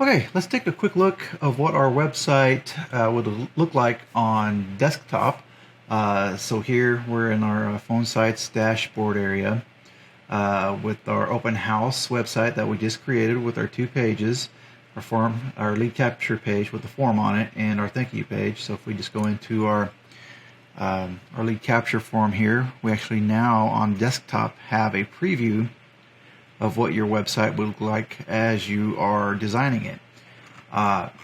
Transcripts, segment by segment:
Okay, let's take a quick look of what our website would look like on desktop. So here we're in our Phonesites dashboard area with our open house website that we just created with our 2 pages, our form, our lead capture page with the form on it, and our thank you page. So if we just go into our lead capture form here, we actually now on desktop have a preview of what your website would look like as you are designing it.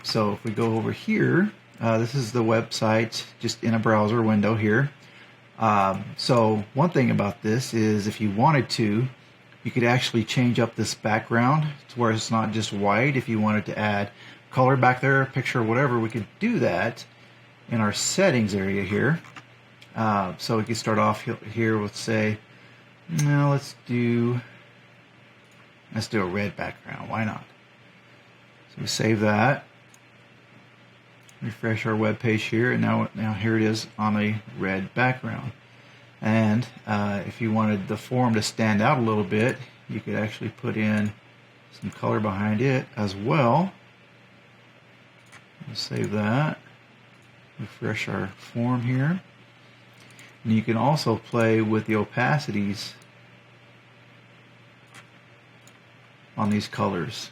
So if we go over here, this is the website just in a browser window here. So one thing about this is if you wanted to, you could actually change up this background to where it's not just white. If you wanted to add color back there, picture, whatever, we could do that in our settings area here. So we could start off here with, say, no, let's do a red background. Why not? So we save that, refresh our web page here, and now here it is on a red background. And if you wanted the form to stand out a little bit, you could actually put in some color behind it as well. We'll save that, refresh our form here, and you can also play with the opacities on these colors.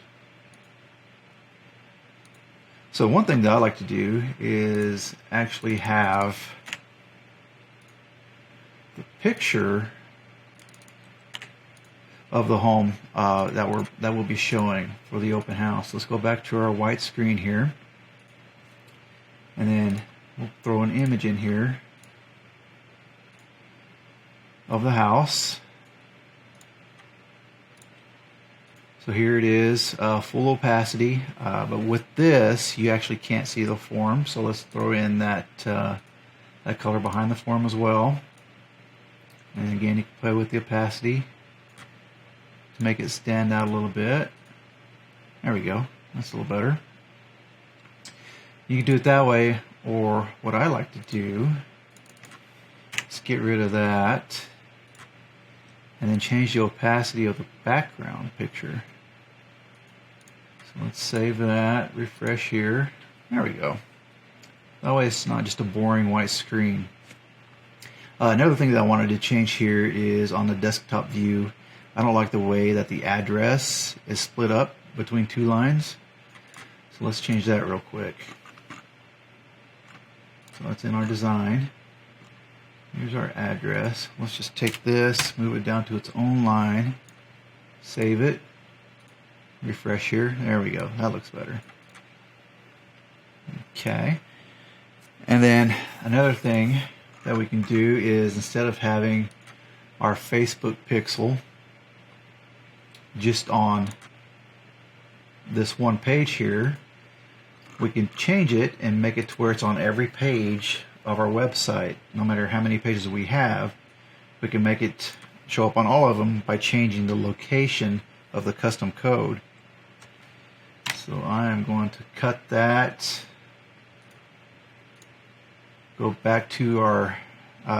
So one thing that I like to do is actually have the picture of the home that we'll be showing for the open house. Let's go back to our white screen here, and then we'll throw an image in here of the house. So here it is, full opacity, but with this you actually can't see the form, so let's throw in that color behind the form as well. And again, you can play with the opacity to make it stand out a little bit. There we go, that's a little better. You can do it that way, or what I like to do is get rid of that and then change the opacity of the background picture. So let's save that, refresh here. There we go. That way it's not just a boring white screen. Another thing that I wanted to change here is on the desktop view. I don't like the way that the address is split up between 2 lines. So let's change that real quick. So that's in our design. Here's our address. Let's just take this, move it down to its own line, save it, refresh here. There we go. That looks better. Okay. And then another thing that we can do is, instead of having our Facebook pixel just on this one page here, we can change it and make it to where it's on every page of our website. No matter how many pages we have, we can make it show up on all of them by changing the location of the custom code. So I am going to cut that, go back to our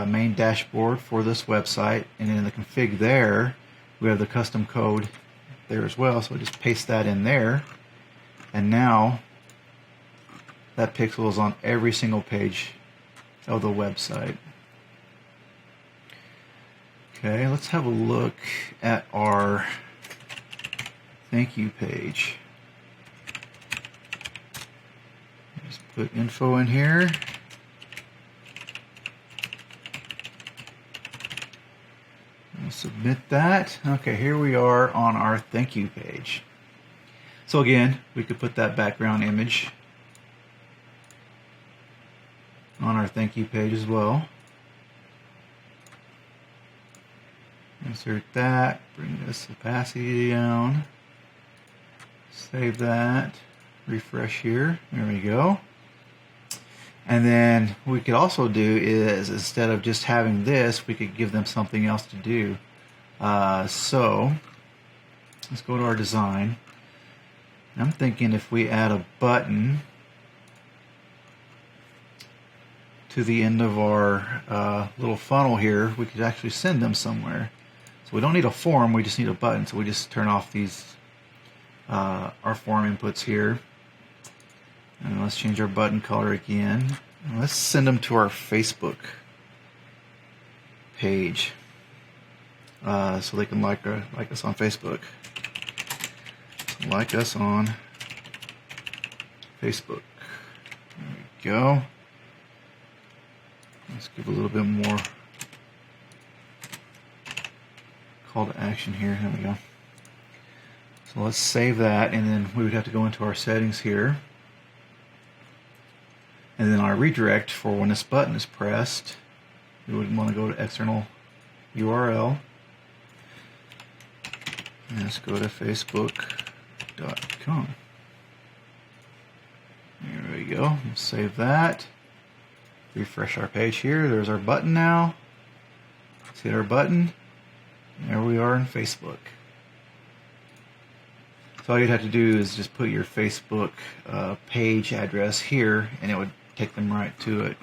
main dashboard for this website, and in the config there we have the custom code there as well, so I just paste that in there, and now that pixel is on every single page of the website. Okay, let's have a look at our thank you page. Just put info in here. We'll submit that. Okay, here we are on our thank you page. So again, we could put that background image on our thank you page as well. Insert that, bring this opacity down, save that, refresh here, there we go. And then what we could also do is, instead of just having this, we could give them something else to do. So let's go to our design. I'm thinking if we add a button to the end of our little funnel here, we could actually send them somewhere. So we don't need a form, we just need a button. So we just turn off these our form inputs here. And let's change our button color again. And let's send them to our Facebook page so they can like us on Facebook. So like us on Facebook. There we go. Let's give a little bit more call to action here. There we go. So let's save that, and then we would have to go into our settings here. And then our redirect for when this button is pressed, we would want to go to external URL. And let's go to facebook.com. There we go. We'll save that. Refresh our page here. There's our button now. Let's hit our button. There we are in Facebook. So all you'd have to do is just put your Facebook page address here, and it would take them right to it.